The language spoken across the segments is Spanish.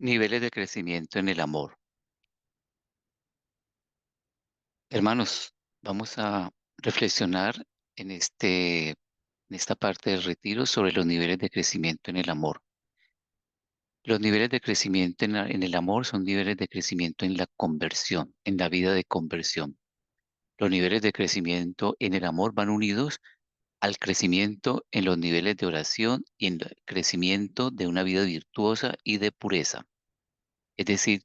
Niveles de crecimiento en el amor. Hermanos, vamos a reflexionar en esta parte del retiro sobre los niveles de crecimiento en el amor. Los niveles de crecimiento en el amor son niveles de crecimiento en la conversión, en la vida de conversión. Los niveles de crecimiento en el amor van unidos al crecimiento en los niveles de oración y en el crecimiento de una vida virtuosa y de pureza. Es decir,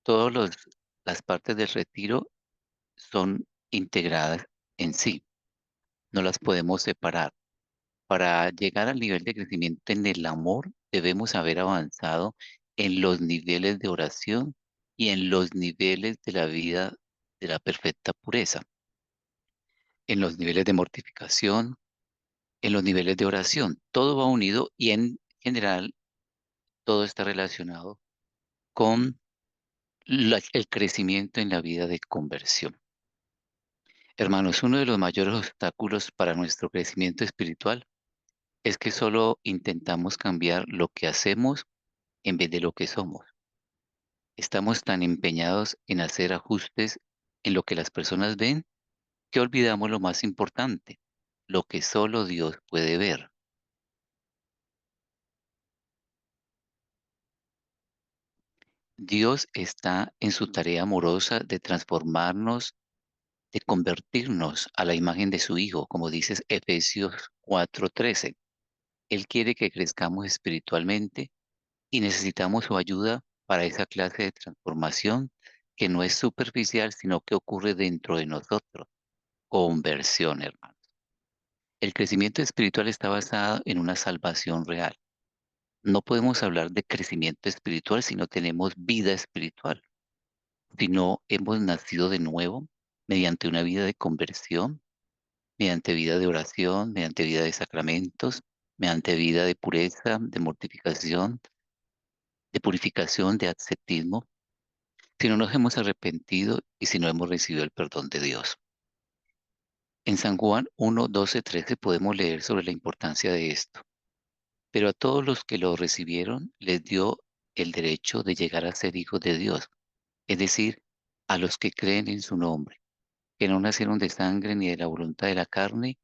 todas las partes del retiro son integradas en sí, no las podemos separar. Para llegar al nivel de crecimiento en el amor, debemos haber avanzado en los niveles de oración y en los niveles de la vida de la perfecta pureza, en los niveles de mortificación, en los niveles de oración. Todo va unido y en general todo está relacionado con el crecimiento en la vida de conversión. Hermanos, uno de los mayores obstáculos para nuestro crecimiento espiritual es que solo intentamos cambiar lo que hacemos en vez de lo que somos. Estamos tan empeñados en hacer ajustes en lo que las personas ven que olvidamos lo más importante, lo que solo Dios puede ver. Dios está en su tarea amorosa de transformarnos, de convertirnos a la imagen de su Hijo, como dice Efesios 4:13. Él quiere que crezcamos espiritualmente y necesitamos su ayuda para esa clase de transformación que no es superficial, sino que ocurre dentro de nosotros. Conversión, hermano. El crecimiento espiritual está basado en una salvación real. No podemos hablar de crecimiento espiritual si no tenemos vida espiritual, si no hemos nacido de nuevo mediante una vida de conversión, mediante vida de oración, mediante vida de sacramentos, mediante vida de pureza, de mortificación, de purificación, de ascetismo, si no nos hemos arrepentido y si no hemos recibido el perdón de Dios. En San Juan 1:12-13 podemos leer sobre la importancia de esto. Pero a todos los que lo recibieron les dio el derecho de llegar a ser hijos de Dios, es decir, a los que creen en su nombre, que no nacieron de sangre ni de la voluntad de la carne,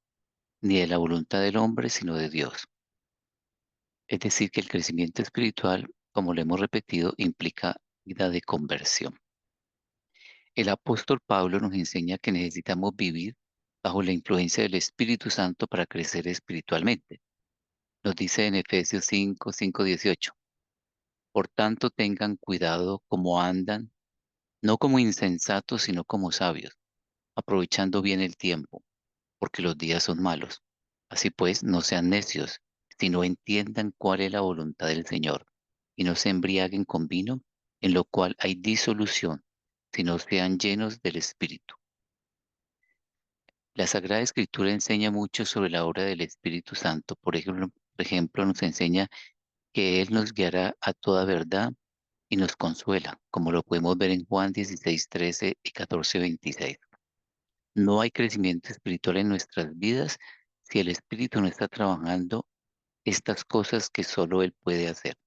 ni de la voluntad del hombre, sino de Dios. Es decir, que el crecimiento espiritual, como lo hemos repetido, implica vida de conversión. El apóstol Pablo nos enseña que necesitamos vivir bajo la influencia del Espíritu Santo para crecer espiritualmente. Nos dice en Efesios 5:18. Por tanto, tengan cuidado como andan, no como insensatos, sino como sabios, aprovechando bien el tiempo, porque los días son malos. Así pues, no sean necios, sino entiendan cuál es la voluntad del Señor, y no se embriaguen con vino, en lo cual hay disolución, sino sean llenos del Espíritu. La Sagrada Escritura enseña mucho sobre la obra del Espíritu Santo. Por ejemplo, nos enseña que Él nos guiará a toda verdad y nos consuela, como lo podemos ver en Juan 16:13 y 14:26. No hay crecimiento espiritual en nuestras vidas si el Espíritu no está trabajando estas cosas que solo Él puede hacer.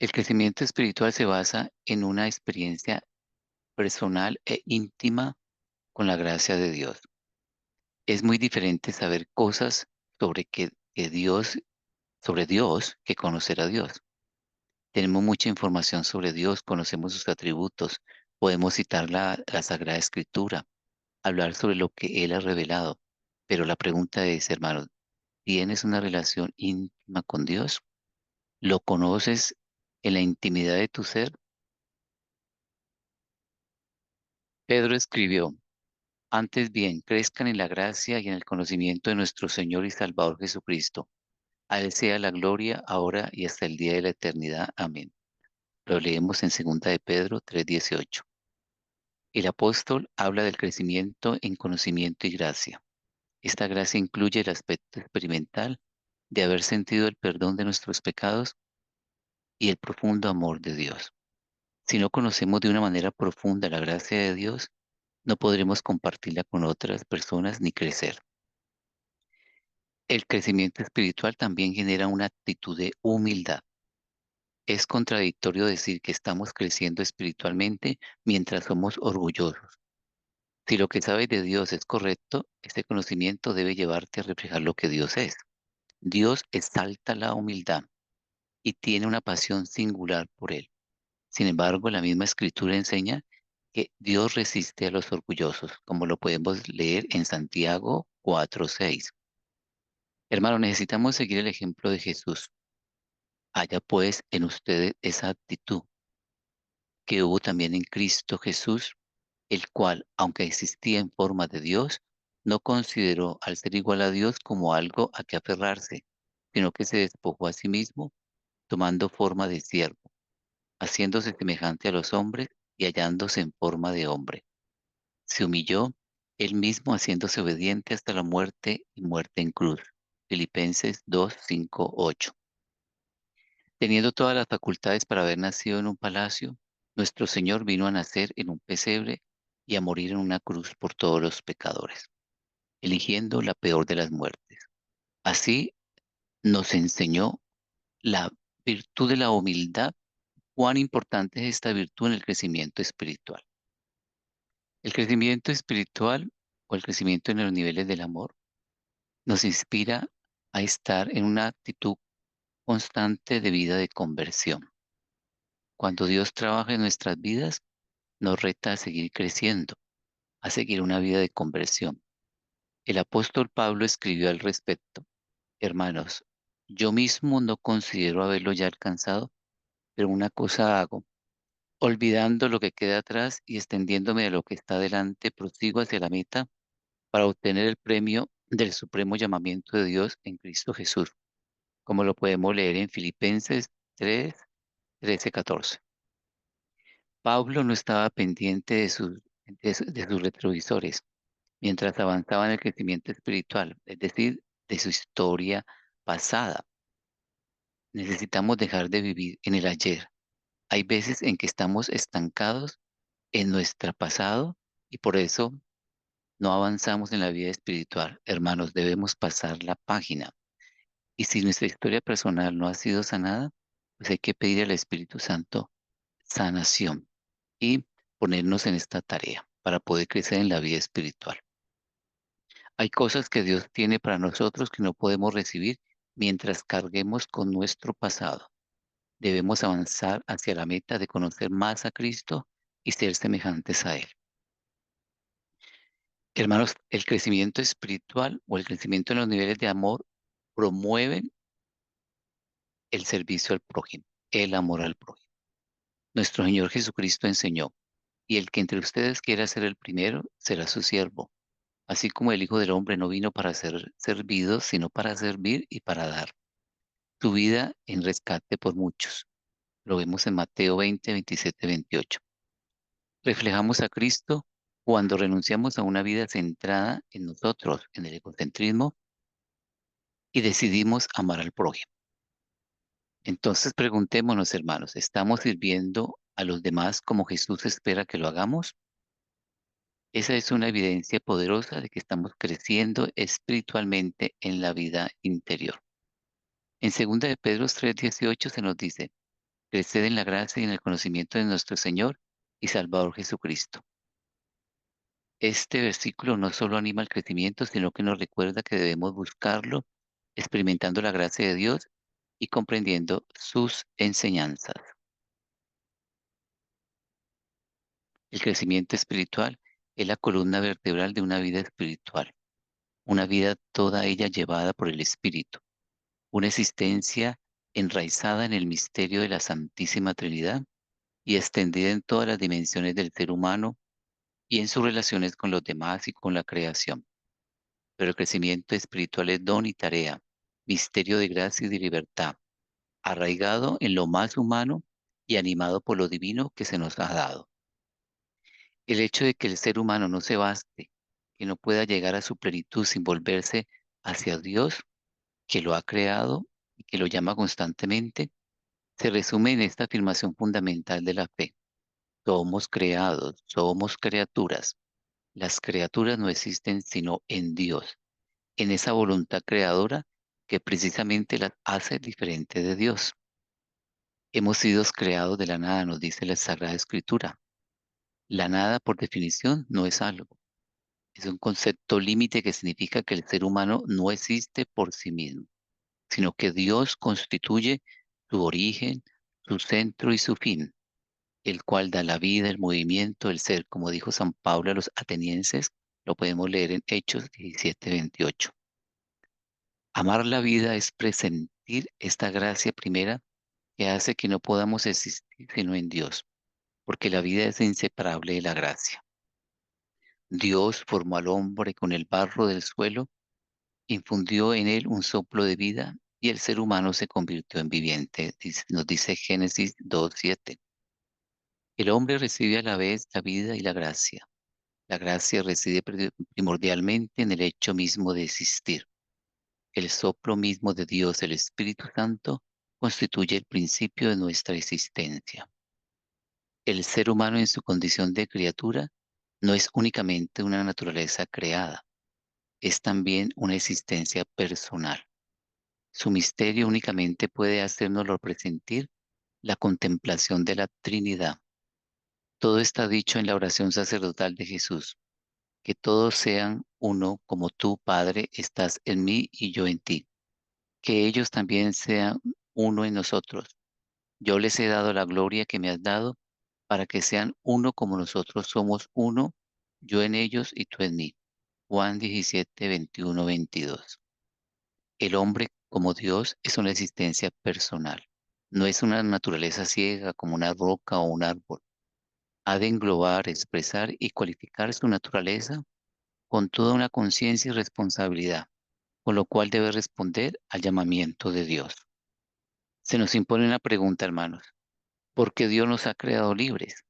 El crecimiento espiritual se basa en una experiencia personal e íntima con la gracia de Dios. Es muy diferente saber cosas sobre que Dios, sobre Dios, que conocer a Dios. Tenemos mucha información sobre Dios, conocemos sus atributos, podemos citar la Sagrada Escritura, hablar sobre lo que Él ha revelado. Pero la pregunta es, hermano, ¿tienes una relación íntima con Dios? ¿Lo conoces en la intimidad de tu ser? Pedro escribió, antes bien, crezcan en la gracia y en el conocimiento de nuestro Señor y Salvador Jesucristo. A Él sea la gloria, ahora y hasta el día de la eternidad. Amén. Lo leemos en 2 de Pedro 3:18. El apóstol habla del crecimiento en conocimiento y gracia. Esta gracia incluye el aspecto experimental de haber sentido el perdón de nuestros pecados y el profundo amor de Dios. Si no conocemos de una manera profunda la gracia de Dios, no podremos compartirla con otras personas ni crecer. El crecimiento espiritual también genera una actitud de humildad. Es contradictorio decir que estamos creciendo espiritualmente mientras somos orgullosos. Si lo que sabes de Dios es correcto, ese conocimiento debe llevarte a reflejar lo que Dios es. Dios exalta la humildad y tiene una pasión singular por él. Sin embargo, la misma escritura enseña que Dios resiste a los orgullosos, como lo podemos leer en Santiago 4:6. Hermano, necesitamos seguir el ejemplo de Jesús. Haya pues en ustedes esa actitud que hubo también en Cristo Jesús, el cual, aunque existía en forma de Dios, no consideró al ser igual a Dios como algo a que aferrarse, sino que se despojó a sí mismo, tomando forma de siervo, haciéndose semejante a los hombres y hallándose en forma de hombre. Se humilló él mismo haciéndose obediente hasta la muerte y muerte en cruz. Filipenses 2:5-8. Teniendo todas las facultades para haber nacido en un palacio, nuestro Señor vino a nacer en un pesebre y a morir en una cruz por todos los pecadores, eligiendo la peor de las muertes. Así nos enseñó la virtud de la humildad, cuán importante es esta virtud en el crecimiento espiritual. El crecimiento espiritual o el crecimiento en los niveles del amor nos inspira a estar en una actitud constante de vida de conversión. Cuando Dios trabaja en nuestras vidas, nos reta a seguir creciendo, a seguir una vida de conversión. El apóstol Pablo escribió al respecto: hermanos, yo mismo no considero haberlo ya alcanzado, pero una cosa hago, olvidando lo que queda atrás y extendiéndome a lo que está delante, prosigo hacia la meta para obtener el premio del supremo llamamiento de Dios en Cristo Jesús, como lo podemos leer en Filipenses 3:13-14. Pablo no estaba pendiente de sus retrovisores mientras avanzaba en el crecimiento espiritual, es decir, de su historia pasada. Necesitamos dejar de vivir en el ayer. Hay veces en que estamos estancados en nuestro pasado y por eso no avanzamos en la vida espiritual. Hermanos, debemos pasar la página. Y si nuestra historia personal no ha sido sanada, pues hay que pedir al Espíritu Santo sanación y ponernos en esta tarea para poder crecer en la vida espiritual. Hay cosas que Dios tiene para nosotros que no podemos recibir mientras carguemos con nuestro pasado. Debemos avanzar hacia la meta de conocer más a Cristo y ser semejantes a Él. Hermanos, el crecimiento espiritual o el crecimiento en los niveles de amor promueven el servicio al prójimo, el amor al prójimo. Nuestro Señor Jesucristo enseñó: y el que entre ustedes quiera ser el primero será su siervo, así como el Hijo del Hombre no vino para ser servido, sino para servir y para dar tu vida en rescate por muchos. Lo vemos en Mateo 20:27-28. Reflejamos a Cristo cuando renunciamos a una vida centrada en nosotros, en el egocentrismo, y decidimos amar al prójimo. Entonces preguntémonos, hermanos, ¿estamos sirviendo a los demás como Jesús espera que lo hagamos? Esa es una evidencia poderosa de que estamos creciendo espiritualmente en la vida interior. En 2 de Pedro 3:18 se nos dice: creced en la gracia y en el conocimiento de nuestro Señor y Salvador Jesucristo. Este versículo no solo anima al crecimiento, sino que nos recuerda que debemos buscarlo, experimentando la gracia de Dios y comprendiendo sus enseñanzas. El crecimiento espiritual es la columna vertebral de una vida espiritual, una vida toda ella llevada por el Espíritu, una existencia enraizada en el misterio de la Santísima Trinidad y extendida en todas las dimensiones del ser humano y en sus relaciones con los demás y con la creación. Pero el crecimiento espiritual es don y tarea, misterio de gracia y de libertad, arraigado en lo más humano y animado por lo divino que se nos ha dado. El hecho de que el ser humano no se baste, que no pueda llegar a su plenitud sin volverse hacia Dios, que lo ha creado y que lo llama constantemente, se resume en esta afirmación fundamental de la fe: somos creados, somos criaturas. Las criaturas no existen sino en Dios, en esa voluntad creadora que precisamente las hace diferente de Dios. Hemos sido creados de la nada, nos dice la Sagrada Escritura. La nada, por definición, no es algo. Es un concepto límite que significa que el ser humano no existe por sí mismo, sino que Dios constituye su origen, su centro y su fin, el cual da la vida, el movimiento, el ser, como dijo San Pablo a los atenienses, lo podemos leer en Hechos 17:28. Amar la vida es presentir esta gracia primera que hace que no podamos existir sino en Dios, porque la vida es inseparable de la gracia. Dios formó al hombre con el barro del suelo, infundió en él un soplo de vida y el ser humano se convirtió en viviente, nos dice Génesis 2:7. El hombre recibe a la vez la vida y la gracia. La gracia reside primordialmente en el hecho mismo de existir. El soplo mismo de Dios, el Espíritu Santo, constituye el principio de nuestra existencia. El ser humano en su condición de criatura no es únicamente una naturaleza creada, es también una existencia personal. Su misterio únicamente puede hacernoslo presentir la contemplación de la Trinidad. Todo está dicho en la oración sacerdotal de Jesús, que todos sean uno como tú, Padre, estás en mí y yo en ti, que ellos también sean uno en nosotros. Yo les he dado la gloria que me has dado, para que sean uno como nosotros somos uno, yo en ellos y tú en mí. Juan 17:21-22. El hombre, como Dios, es una existencia personal. No es una naturaleza ciega como una roca o un árbol. Ha de englobar, expresar y cualificar su naturaleza con toda una conciencia y responsabilidad, con lo cual debe responder al llamamiento de Dios. Se nos impone una pregunta, hermanos. ¿Por qué Dios nos ha creado libres,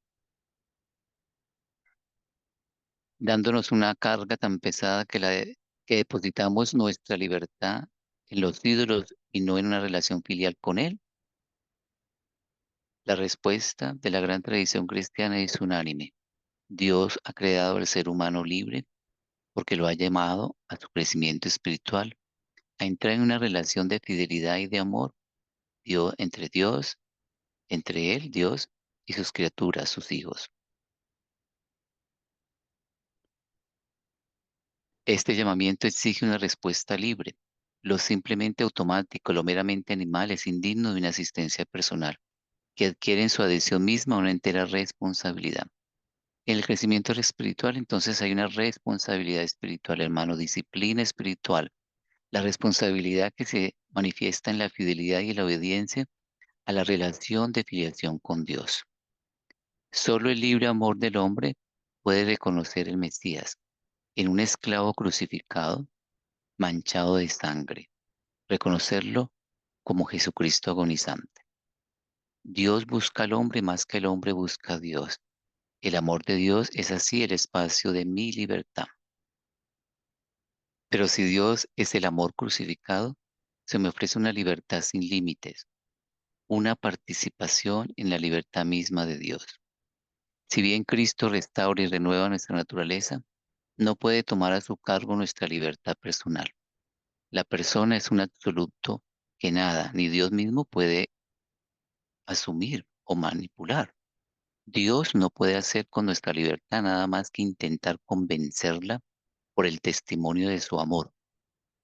dándonos una carga tan pesada que depositamos nuestra libertad en los ídolos y no en una relación filial con Él? La respuesta de la gran tradición cristiana es unánime. Dios ha creado al ser humano libre porque lo ha llamado a su crecimiento espiritual, a entrar en una relación de fidelidad y de amor entre Él, Dios, y sus criaturas, sus hijos. Este llamamiento exige una respuesta libre. Lo simplemente automático, lo meramente animal es indigno de una asistencia personal, que adquiere en su adhesión misma una entera responsabilidad. En el crecimiento espiritual, entonces hay una responsabilidad espiritual, hermano, disciplina espiritual, la responsabilidad que se manifiesta en la fidelidad y la obediencia a la relación de filiación con Dios. Solo el libre amor del hombre puede reconocer el Mesías en un esclavo crucificado, manchado de sangre, reconocerlo como Jesucristo agonizante. Dios busca al hombre más que el hombre busca a Dios. El amor de Dios es así el espacio de mi libertad. Pero si Dios es el amor crucificado, se me ofrece una libertad sin límites, una participación en la libertad misma de Dios. Si bien Cristo restaura y renueva nuestra naturaleza, no puede tomar a su cargo nuestra libertad personal. La persona es un absoluto que nada, ni Dios mismo puede asumir o manipular. Dios no puede hacer con nuestra libertad nada más que intentar convencerla por el testimonio de su amor.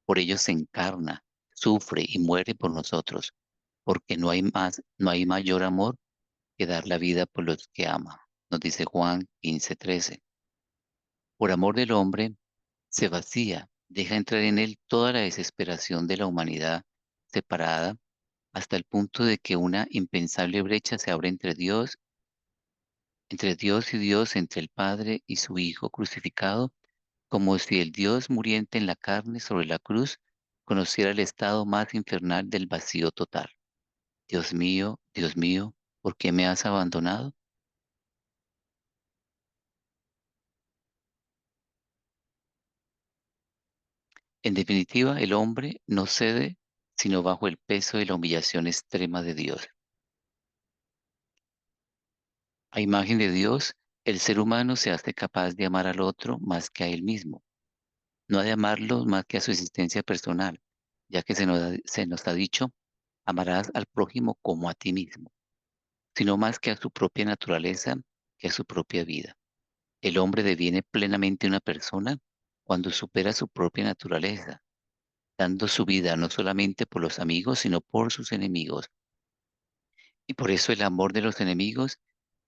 Por ello se encarna, sufre y muere por nosotros, porque no hay mayor amor que dar la vida por los que ama. Nos dice Juan 15:13. Por amor del hombre se vacía, deja entrar en él toda la desesperación de la humanidad separada hasta el punto de que una impensable brecha se abre entre Dios y Dios, entre el Padre y su Hijo crucificado, como si el Dios muriente en la carne sobre la cruz conociera el estado más infernal del vacío total. Dios mío, ¿por qué me has abandonado? En definitiva, el hombre no cede sino bajo el peso de la humillación extrema de Dios. A imagen de Dios, el ser humano se hace capaz de amar al otro más que a él mismo, no de amarlo más que a su existencia personal, ya que se nos ha dicho, amarás al prójimo como a ti mismo. sino más que a su propia naturaleza, que a su propia vida. El hombre deviene plenamente una persona cuando supera su propia naturaleza, dando su vida no solamente por los amigos, sino por sus enemigos. Y por eso el amor de los enemigos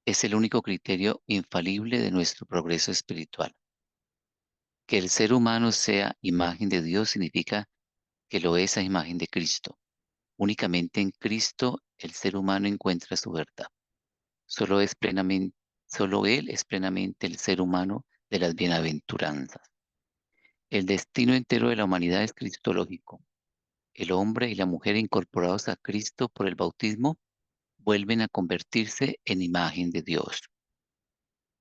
es el único criterio infalible de nuestro progreso espiritual. Que el ser humano sea imagen de Dios significa que lo es a imagen de Cristo. Únicamente en Cristo el ser humano encuentra su verdad. Solo es plenamente, solo Él es plenamente el ser humano de las bienaventuranzas. El destino entero de la humanidad es cristológico. El hombre y la mujer incorporados a Cristo por el bautismo vuelven a convertirse en imagen de Dios.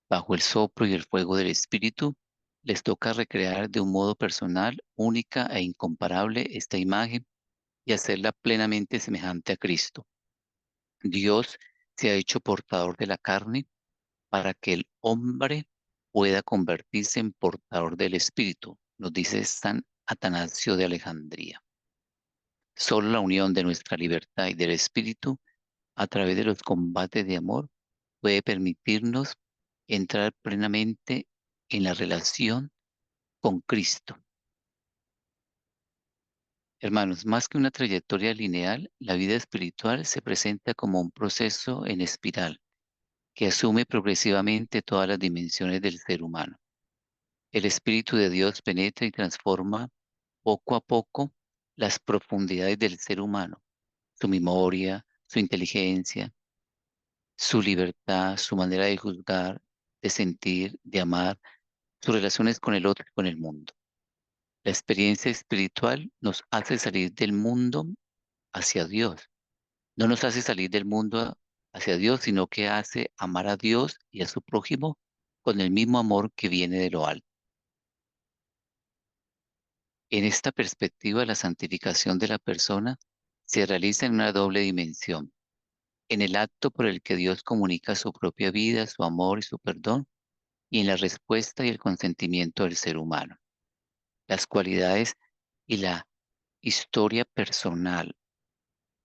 Bajo el soplo y el fuego del Espíritu, les toca recrear de un modo personal, única e incomparable esta imagen y hacerla plenamente semejante a Cristo. Dios se ha hecho portador de la carne para que el hombre pueda convertirse en portador del Espíritu, nos dice San Atanasio de Alejandría. Solo la unión de nuestra libertad y del Espíritu a través de los combates de amor puede permitirnos entrar plenamente en la relación con Cristo. Hermanos, más que una trayectoria lineal, la vida espiritual se presenta como un proceso en espiral que asume progresivamente todas las dimensiones del ser humano. El Espíritu de Dios penetra y transforma poco a poco las profundidades del ser humano, su memoria, su inteligencia, su libertad, su manera de juzgar, de sentir, de amar, sus relaciones con el otro y con el mundo. La experiencia espiritual nos hace salir del mundo hacia Dios. No nos hace salir del mundo hacia Dios, sino que hace amar a Dios y a su prójimo con el mismo amor que viene de lo alto. En esta perspectiva, la santificación de la persona se realiza en una doble dimensión, en el acto por el que Dios comunica su propia vida, su amor y su perdón, y en la respuesta y el consentimiento del ser humano. Las cualidades y la historia personal,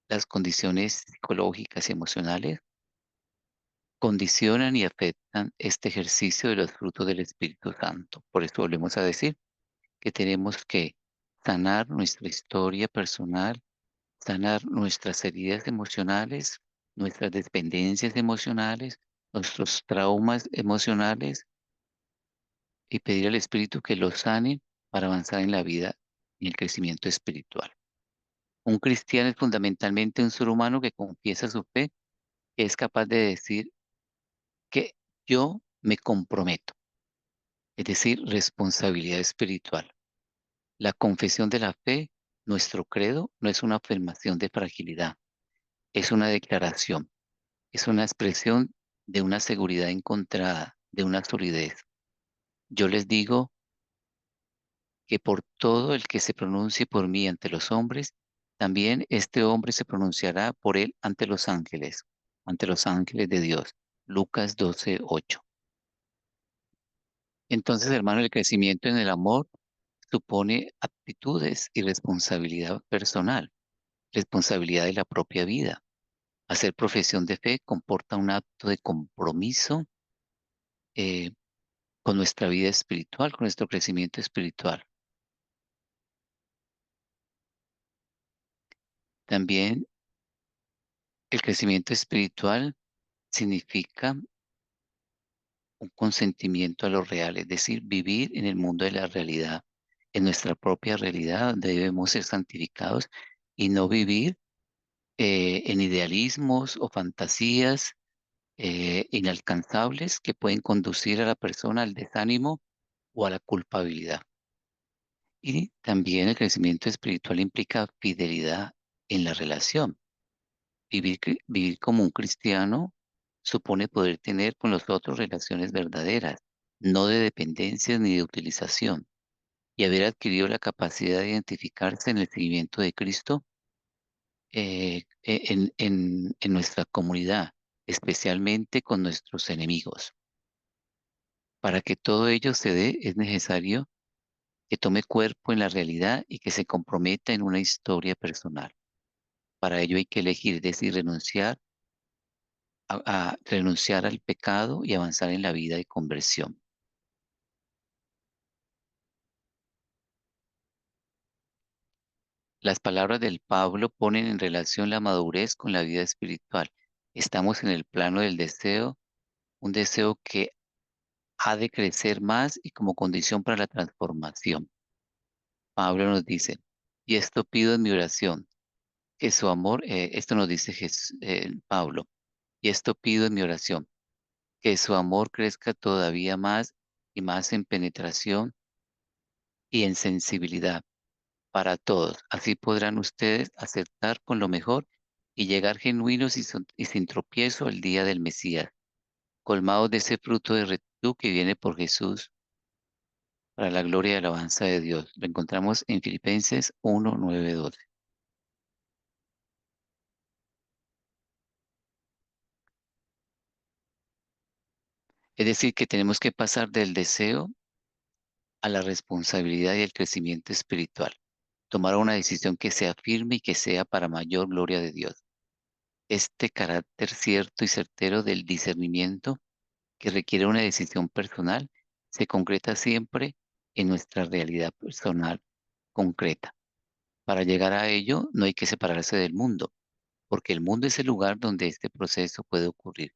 las condiciones psicológicas y emocionales condicionan y afectan este ejercicio de los frutos del Espíritu Santo. Por eso volvemos a decir que tenemos que sanar nuestra historia personal, sanar nuestras heridas emocionales, nuestras dependencias emocionales, nuestros traumas emocionales y pedir al Espíritu que los sane para avanzar en la vida y el crecimiento espiritual. Un cristiano es fundamentalmente un ser humano que confiesa su fe, que es capaz de decir que yo me comprometo, es decir, responsabilidad espiritual. La confesión de la fe, nuestro credo, no es una afirmación de fragilidad, es una declaración, es una expresión de una seguridad encontrada, de una solidez. Yo les digo que por todo el que se pronuncie por mí ante los hombres, también este hombre se pronunciará por él ante los ángeles de Dios. Lucas 12:8. Entonces, hermano, el crecimiento en el amor supone aptitudes y responsabilidad personal, responsabilidad de la propia vida. Hacer profesión de fe comporta un acto de compromiso eh, con nuestra vida espiritual, con nuestro crecimiento espiritual. También el crecimiento espiritual significa un consentimiento a lo real, es decir, vivir en el mundo de la realidad, en nuestra propia realidad, donde debemos ser santificados y no vivir en idealismos o fantasías inalcanzables que pueden conducir a la persona al desánimo o a la culpabilidad. Y también el crecimiento espiritual implica fidelidad en la relación. Vivir como un cristiano supone poder tener con los otros relaciones verdaderas, no de dependencias ni de utilización, y haber adquirido la capacidad de identificarse en el seguimiento de Cristo en nuestra comunidad, especialmente con nuestros enemigos. Para que todo ello se dé, es necesario que tome cuerpo en la realidad y que se comprometa en una historia personal. Para ello hay que elegir, es decir, renunciar a renunciar al pecado y avanzar en la vida de conversión. Las palabras del Pablo ponen en relación la madurez con la vida espiritual. Estamos en el plano del deseo, un deseo que ha de crecer más y como condición para la transformación. Pablo nos dice, y esto pido en mi oración, que su amor, esto nos dice Pablo, y esto pido en mi oración, que su amor crezca todavía más y más en penetración y en sensibilidad para todos. Así podrán ustedes aceptar con lo mejor y llegar genuinos y sin tropiezo al día del Mesías, colmados de ese fruto de rectitud que viene por Jesús para la gloria y alabanza de Dios. Lo encontramos en Filipenses 1, 9, 12. Es decir, que tenemos que pasar del deseo a la responsabilidad y el crecimiento espiritual. Tomar una decisión que sea firme y que sea para mayor gloria de Dios. Este carácter cierto y certero del discernimiento que requiere una decisión personal se concreta siempre en nuestra realidad personal concreta. Para llegar a ello no hay que separarse del mundo, porque el mundo es el lugar donde este proceso puede ocurrir.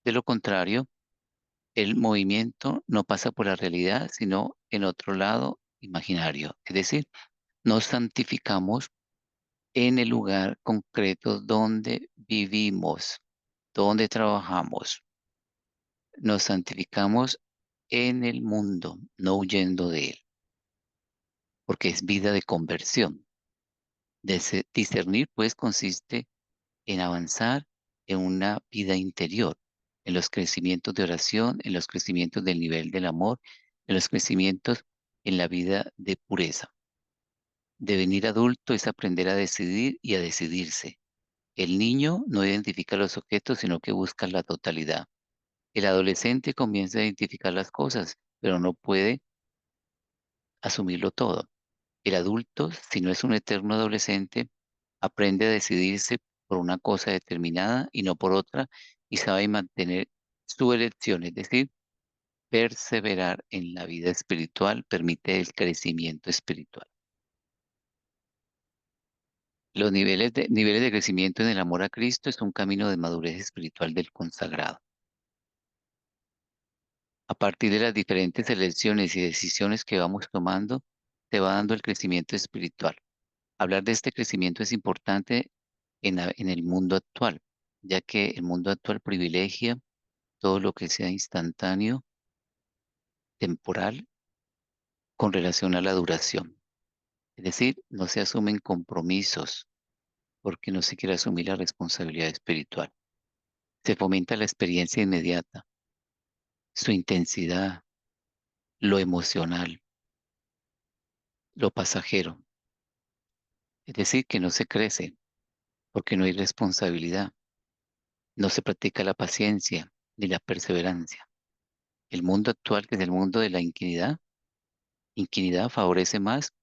De lo contrario, el movimiento no pasa por la realidad, sino en otro lado imaginario. Es decir, nos santificamos en el lugar concreto donde vivimos, donde trabajamos. Nos santificamos en el mundo, no huyendo de él, porque es vida de conversión. Discernir, pues, consiste en avanzar en una vida interior, en los crecimientos de oración, en los crecimientos del nivel del amor, en los crecimientos en la vida de pureza. Devenir adulto es aprender a decidir y a decidirse. El niño no identifica los objetos, sino que busca la totalidad. El adolescente comienza a identificar las cosas, pero no puede asumirlo todo. El adulto, si no es un eterno adolescente, aprende a decidirse por una cosa determinada y no por otra, y sabe mantener su elección, es decir, perseverar en la vida espiritual permite el crecimiento espiritual. Los niveles de crecimiento en el amor a Cristo es un camino de madurez espiritual del consagrado. A partir de las diferentes elecciones y decisiones que vamos tomando, se va dando el crecimiento espiritual. Hablar de este crecimiento es importante en el mundo actual, ya que el mundo actual privilegia todo lo que sea instantáneo, temporal, con relación a la duración. Es decir, no se asumen compromisos porque no se quiere asumir la responsabilidad espiritual. Se fomenta la experiencia inmediata, su intensidad, lo emocional, lo pasajero. Es decir, que no se crece porque no hay responsabilidad, no se practica la paciencia ni la perseverancia. El mundo actual, que es el mundo de la inquinidad favorece más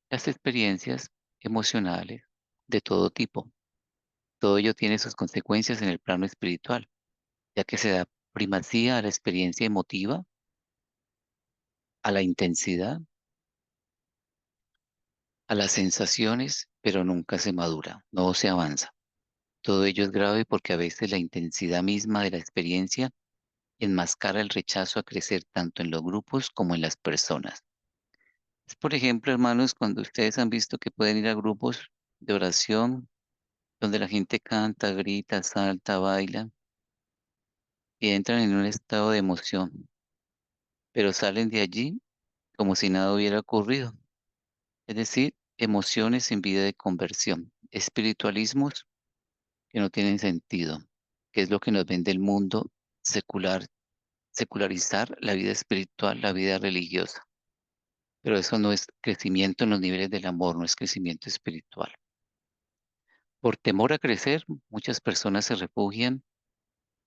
las experiencias emocionales de todo tipo. Todo ello tiene sus consecuencias en el plano espiritual, ya que se da primacía a la experiencia emotiva, a la intensidad, a las sensaciones, pero nunca se madura, no se avanza. Todo ello es grave porque a veces la intensidad misma de la experiencia enmascara el rechazo a crecer tanto en los grupos como en las personas. Por ejemplo, hermanos, cuando ustedes han visto que pueden ir a grupos de oración donde la gente canta, grita, salta, baila y entran en un estado de emoción, pero salen de allí como si nada hubiera ocurrido. Es decir, emociones en vida de conversión, espiritualismos que no tienen sentido, que es lo que nos vende el mundo secular, secularizar la vida espiritual, la vida religiosa. Pero eso no es crecimiento en los niveles del amor, no es crecimiento espiritual. Por temor a crecer, muchas personas se refugian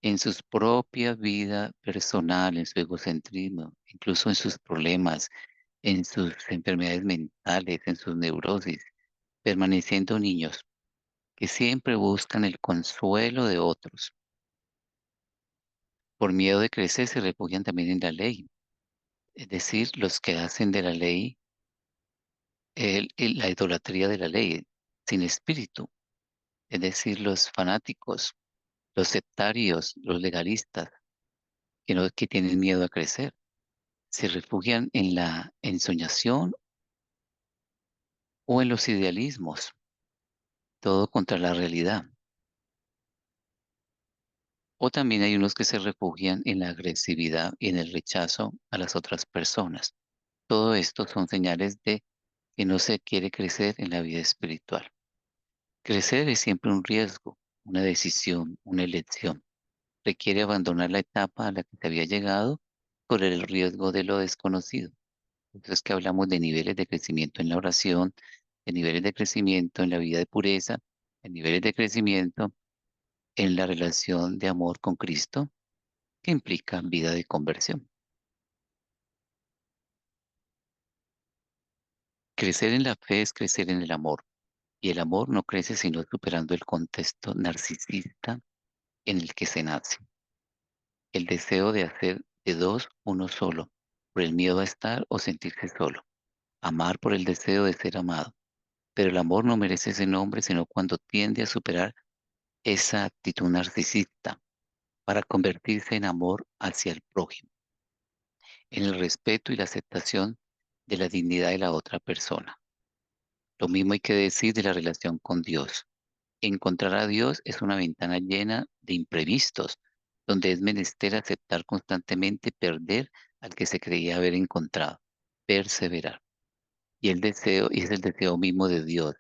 en su propia vida personal, en su egocentrismo, incluso en sus problemas, en sus enfermedades mentales, en sus neurosis, permaneciendo niños que siempre buscan el consuelo de otros. Por miedo de crecer se refugian también en la ley. Es decir, los que hacen de la ley la idolatría de la ley sin espíritu. Es decir, los fanáticos, los sectarios, los legalistas, que tienen miedo a crecer. Se refugian en la ensoñación o en los idealismos, todo contra la realidad. O también hay unos que se refugian en la agresividad y en el rechazo a las otras personas. Todo esto son señales de que no se quiere crecer en la vida espiritual. Crecer es siempre un riesgo, una decisión, una elección. Requiere abandonar la etapa a la que se había llegado por el riesgo de lo desconocido. Entonces que hablamos de niveles de crecimiento en la oración, de niveles de crecimiento en la vida de pureza, de niveles de crecimiento en la relación de amor con Cristo, que implica vida de conversión. Crecer en la fe es crecer en el amor, y el amor no crece sino superando el contexto narcisista en el que se nace. El deseo de hacer de dos uno solo, por el miedo a estar o sentirse solo. Amar por el deseo de ser amado. Pero el amor no merece ese nombre, sino cuando tiende a superar esa actitud narcisista para convertirse en amor hacia el prójimo, en el respeto y la aceptación de la dignidad de la otra persona. Lo mismo hay que decir de la relación con Dios. Encontrar a Dios es una ventana llena de imprevistos, donde es menester aceptar constantemente perder al que se creía haber encontrado, perseverar. Y es el deseo mismo de Dios.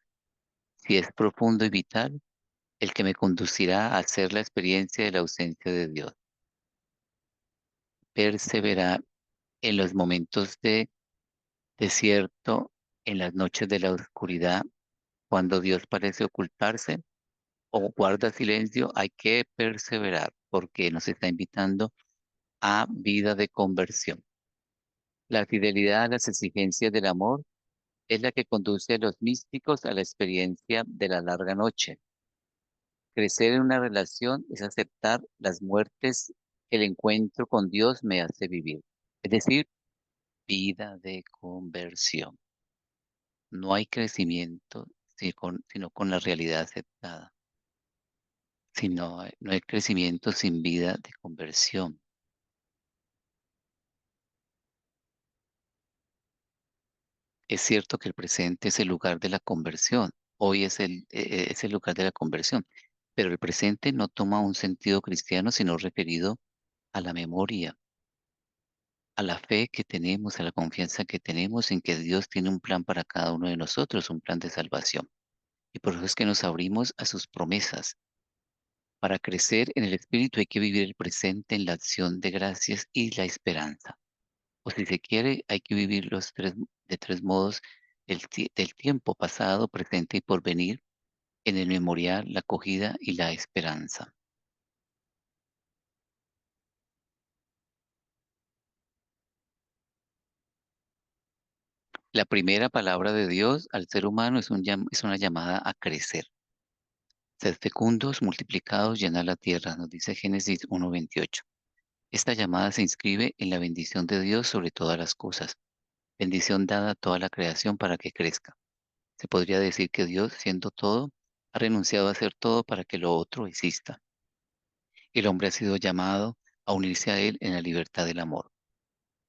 Si es profundo y vital, el que me conducirá a hacer la experiencia de la ausencia de Dios. Perseverar en los momentos de desierto, en las noches de la oscuridad, cuando Dios parece ocultarse o guarda silencio, hay que perseverar porque nos está invitando a vida de conversión. La fidelidad a las exigencias del amor es la que conduce a los místicos a la experiencia de la larga noche. Crecer en una relación es aceptar las muertes que el encuentro con Dios me hace vivir. Es decir, vida de conversión. No hay crecimiento sino con la realidad aceptada. No hay crecimiento sin vida de conversión. Es cierto que el presente es el lugar de la conversión. Hoy es el lugar de la conversión. Pero el presente no toma un sentido cristiano, sino referido a la memoria, a la fe que tenemos, a la confianza que tenemos en que Dios tiene un plan para cada uno de nosotros, un plan de salvación. Y por eso es que nos abrimos a sus promesas. Para crecer en el Espíritu hay que vivir el presente en la acción de gracias y la esperanza. O si se quiere, hay que vivir de tres modos del tiempo pasado, presente y porvenir, en el memorial, la acogida y la esperanza. La primera palabra de Dios al ser humano es una llamada a crecer. Sed fecundos, multiplicados, llenad la tierra, nos dice Génesis 1:28. Esta llamada se inscribe en la bendición de Dios sobre todas las cosas, bendición dada a toda la creación para que crezca. Se podría decir que Dios, siendo todo, ha renunciado a ser todo para que lo otro exista. El hombre ha sido llamado a unirse a Él en la libertad del amor.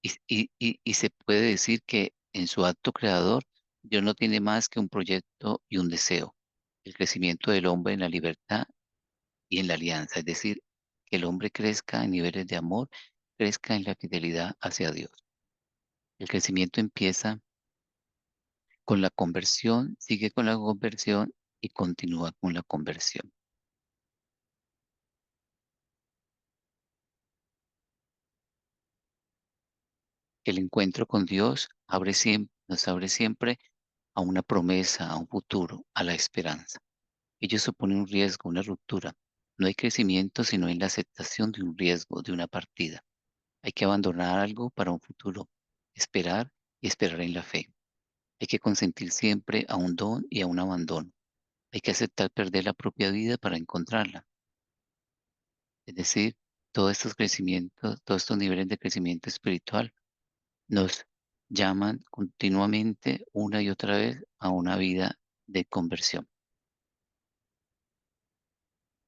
Y se puede decir que en su acto creador, Dios no tiene más que un proyecto y un deseo, el crecimiento del hombre en la libertad y en la alianza, es decir, que el hombre crezca en niveles de amor, crezca en la fidelidad hacia Dios. El crecimiento empieza con la conversión, sigue con la conversión y continúa con la conversión. El encuentro con Dios nos abre siempre a una promesa, a un futuro, a la esperanza. Ello supone un riesgo, una ruptura. No hay crecimiento sino en la aceptación de un riesgo, de una partida. Hay que abandonar algo para un futuro, esperar y esperar en la fe. Hay que consentir siempre a un don y a un abandono. Hay que aceptar perder la propia vida para encontrarla. Es decir, todos estos crecimientos, todos estos niveles de crecimiento espiritual nos llaman continuamente una y otra vez a una vida de conversión.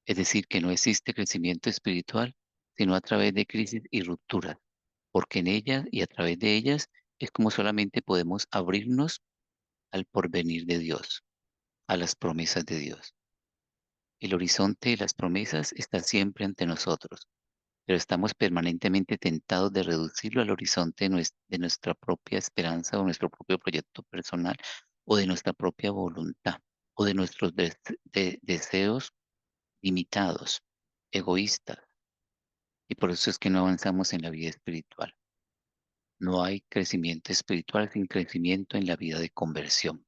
Es decir, que no existe crecimiento espiritual sino a través de crisis y rupturas, porque en ellas y a través de ellas es como solamente podemos abrirnos al porvenir de Dios, a las promesas de Dios. El horizonte de las promesas está siempre ante nosotros, pero estamos permanentemente tentados de reducirlo al horizonte de nuestra propia esperanza o nuestro propio proyecto personal o de nuestra propia voluntad o de nuestros deseos limitados, egoístas. Y por eso es que no avanzamos en la vida espiritual. No hay crecimiento espiritual sin crecimiento en la vida de conversión.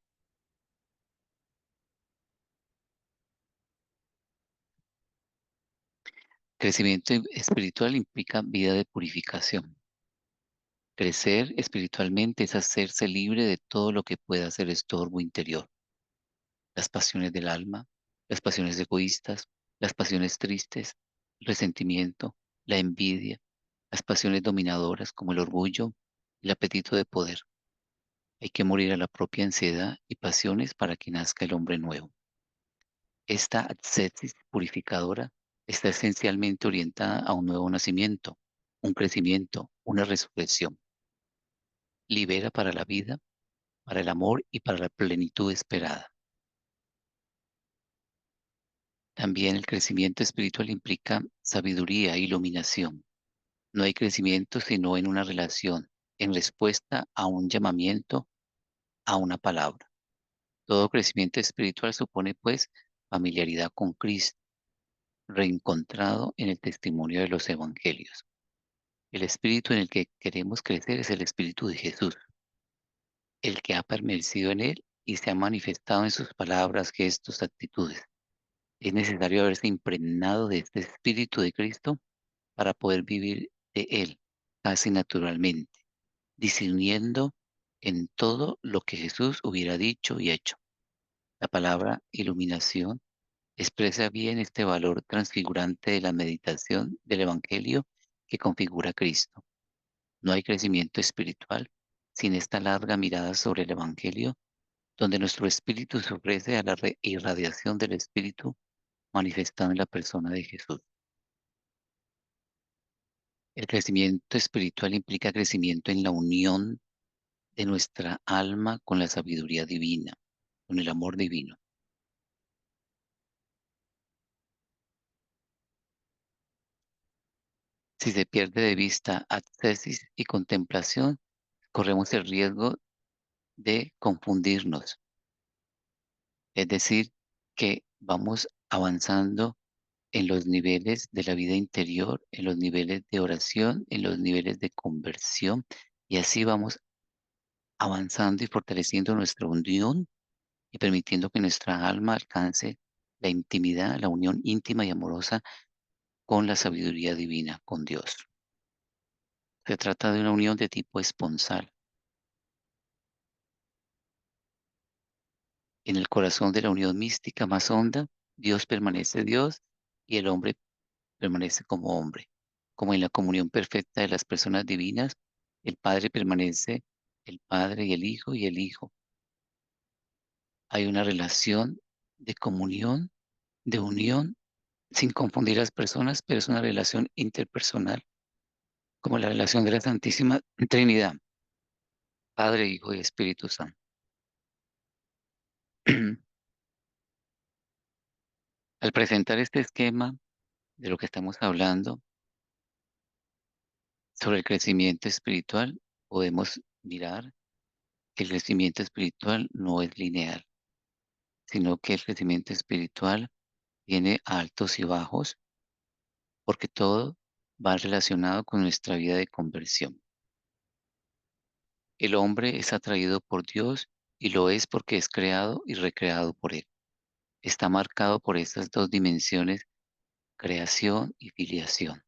Crecimiento espiritual implica vida de purificación. Crecer espiritualmente es hacerse libre de todo lo que pueda ser estorbo interior, las pasiones del alma, las pasiones egoístas, las pasiones tristes, el resentimiento, la envidia, las pasiones dominadoras como el orgullo, el apetito de poder. Hay que morir a la propia ansiedad y pasiones para que nazca el hombre nuevo. Esta ascesis purificadora está esencialmente orientada a un nuevo nacimiento, un crecimiento, una resurrección. Libera para la vida, para el amor y para la plenitud esperada. También el crecimiento espiritual implica sabiduría e iluminación. No hay crecimiento sino en una relación, en respuesta a un llamamiento, a una palabra. Todo crecimiento espiritual supone, pues, familiaridad con Cristo, reencontrado en el testimonio de los evangelios. El espíritu en el que queremos crecer es el espíritu de Jesús, el que ha permanecido en él y se ha manifestado en sus palabras, gestos, actitudes. Es necesario haberse impregnado de este espíritu de Cristo para poder vivir de él casi naturalmente, discerniendo en todo lo que Jesús hubiera dicho y hecho. La palabra iluminación expresa bien este valor transfigurante de la meditación del Evangelio que configura a Cristo. No hay crecimiento espiritual sin esta larga mirada sobre el Evangelio, donde nuestro espíritu se ofrece a la irradiación del Espíritu manifestado en la persona de Jesús. El crecimiento espiritual implica crecimiento en la unión de nuestra alma con la sabiduría divina, con el amor divino. Si se pierde de vista ascesis y contemplación, corremos el riesgo de confundirnos. Es decir, que vamos avanzando en los niveles de la vida interior, en los niveles de oración, en los niveles de conversión, y así vamos avanzando y fortaleciendo nuestra unión y permitiendo que nuestra alma alcance la intimidad, la unión íntima y amorosa con la sabiduría divina, con Dios. Se trata de una unión de tipo esponsal. En el corazón de la unión mística más honda, Dios permanece Dios y el hombre permanece como hombre. Como en la comunión perfecta de las personas divinas, el Padre permanece el Padre y el Hijo. Hay una relación de comunión, de unión, sin confundir las personas, pero es una relación interpersonal, como la relación de la Santísima Trinidad, Padre, Hijo y Espíritu Santo. Al presentar este esquema de lo que estamos hablando sobre el crecimiento espiritual, podemos mirar que el crecimiento espiritual no es lineal, sino que el crecimiento espiritual tiene altos y bajos, porque todo va relacionado con nuestra vida de conversión. El hombre es atraído por Dios y lo es porque es creado y recreado por Él. Está marcado por estas dos dimensiones, creación y filiación,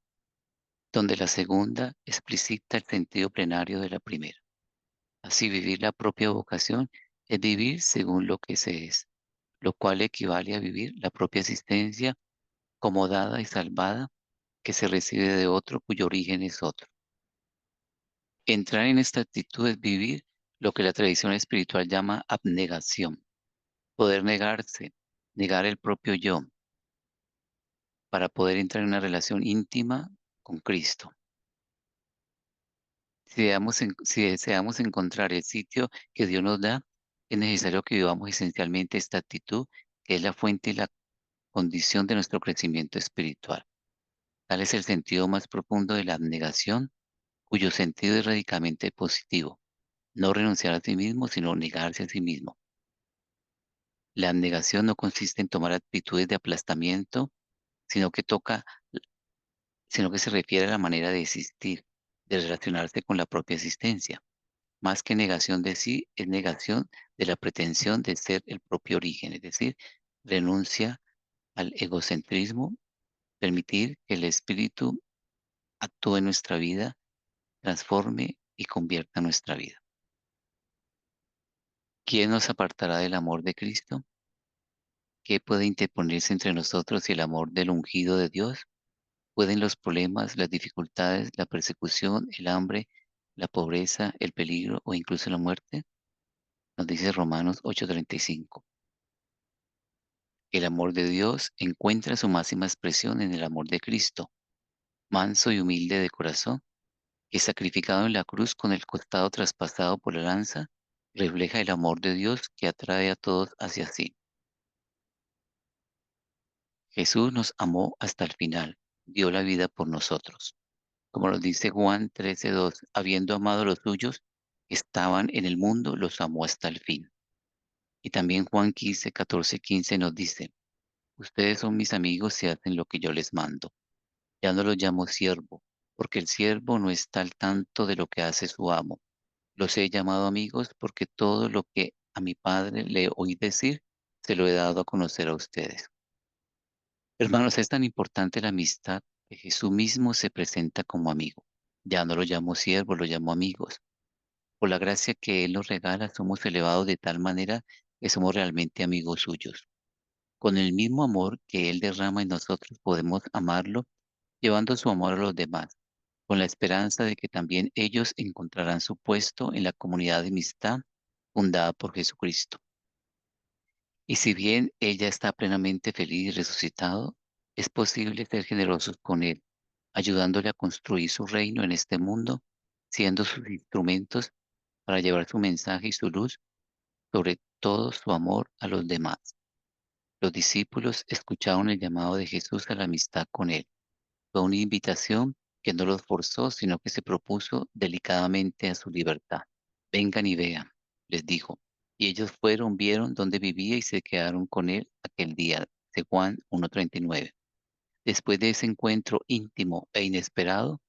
donde la segunda explicita el sentido plenario de la primera. Así, vivir la propia vocación es vivir según lo que se es, lo cual equivale a vivir la propia existencia como dada y salvada que se recibe de otro cuyo origen es otro. Entrar en esta actitud es vivir lo que la tradición espiritual llama abnegación, poder negarse, negar el propio yo, para poder entrar en una relación íntima con Cristo. Si deseamos encontrar el sitio que Dios nos da, es necesario que vivamos esencialmente esta actitud, que es la fuente y la condición de nuestro crecimiento espiritual. Tal es el sentido más profundo de la abnegación, cuyo sentido es radicalmente positivo. No renunciar a sí mismo, sino negarse a sí mismo. La abnegación no consiste en tomar actitudes de aplastamiento, sino que toca, sino que se refiere a la manera de existir, de relacionarse con la propia existencia. Más que negación de sí, es negación de la pretensión de ser el propio origen, es decir, renuncia al egocentrismo, permitir que el espíritu actúe en nuestra vida, transforme y convierta nuestra vida. ¿Quién nos apartará del amor de Cristo? ¿Qué puede interponerse entre nosotros y el amor del ungido de Dios? ¿Pueden los problemas, las dificultades, la persecución, el hambre, la pobreza, el peligro o incluso la muerte? Nos dice Romanos 8:35. El amor de Dios encuentra su máxima expresión en el amor de Cristo, manso y humilde de corazón, que sacrificado en la cruz con el costado traspasado por la lanza, refleja el amor de Dios que atrae a todos hacia sí. Jesús nos amó hasta el final, dio la vida por nosotros. Como nos dice Juan 13:2, habiendo amado a los suyos que estaban en el mundo, los amó hasta el fin. Y también Juan 14:15 nos dice, ustedes son mis amigos si hacen lo que yo les mando. Ya no los llamo siervo, porque el siervo no está al tanto de lo que hace su amo. Los he llamado amigos porque todo lo que a mi Padre le oí decir, se lo he dado a conocer a ustedes. Hermanos, es tan importante la amistad que Jesús mismo se presenta como amigo. Ya no lo llamo siervo, lo llamo amigos. Por la gracia que Él nos regala, somos elevados de tal manera que somos realmente amigos suyos. Con el mismo amor que Él derrama en nosotros, podemos amarlo, llevando su amor a los demás, con la esperanza de que también ellos encontrarán su puesto en la comunidad de amistad fundada por Jesucristo. Y si bien ella está plenamente feliz y resucitado, es posible ser generosos con Él, ayudándole a construir su reino en este mundo, siendo sus instrumentos para llevar su mensaje y su luz, sobre todo su amor a los demás. Los discípulos escucharon el llamado de Jesús a la amistad con Él. Fue una invitación que no los forzó, sino que se propuso delicadamente a su libertad. Vengan y vean, les dijo. Y ellos fueron, vieron dónde vivía y se quedaron con él aquel día, de Juan 1:39. Después de ese encuentro íntimo e inesperado,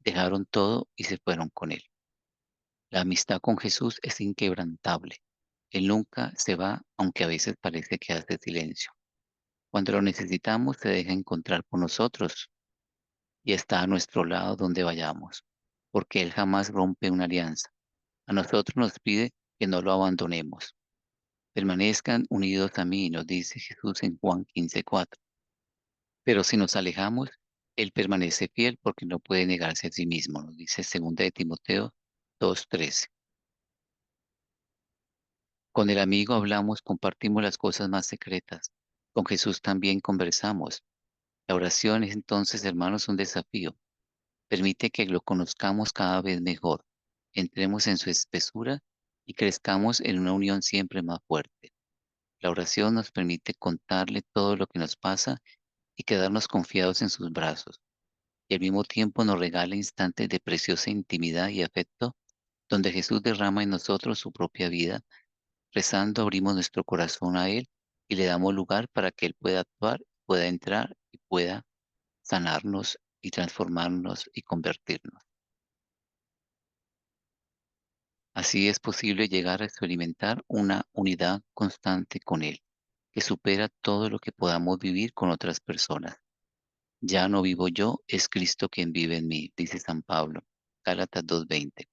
dejaron todo y se fueron con él. La amistad con Jesús es inquebrantable. Él nunca se va, aunque a veces parece que hace silencio. Cuando lo necesitamos, se deja encontrar por nosotros y está a nuestro lado donde vayamos, porque Él jamás rompe una alianza. A nosotros nos pide que no lo abandonemos. Permanezcan unidos a mí, nos dice Jesús en Juan 15:4. Pero si nos alejamos, Él permanece fiel porque no puede negarse a sí mismo, nos dice 2 de Timoteo 2:13. Con el amigo hablamos, compartimos las cosas más secretas. Con Jesús también conversamos. La oración es entonces, hermanos, un desafío. Permite que lo conozcamos cada vez mejor, entremos en su espesura y crezcamos en una unión siempre más fuerte. La oración nos permite contarle todo lo que nos pasa y quedarnos confiados en sus brazos, y al mismo tiempo nos regala instantes de preciosa intimidad y afecto, donde Jesús derrama en nosotros su propia vida. Rezando abrimos nuestro corazón a Él y le damos lugar para que Él pueda actuar, pueda entrar y pueda sanarnos y transformarnos y convertirnos. Así es posible llegar a experimentar una unidad constante con Él, que supera todo lo que podamos vivir con otras personas. Ya no vivo yo, es Cristo quien vive en mí, dice San Pablo, Gálatas 2:20.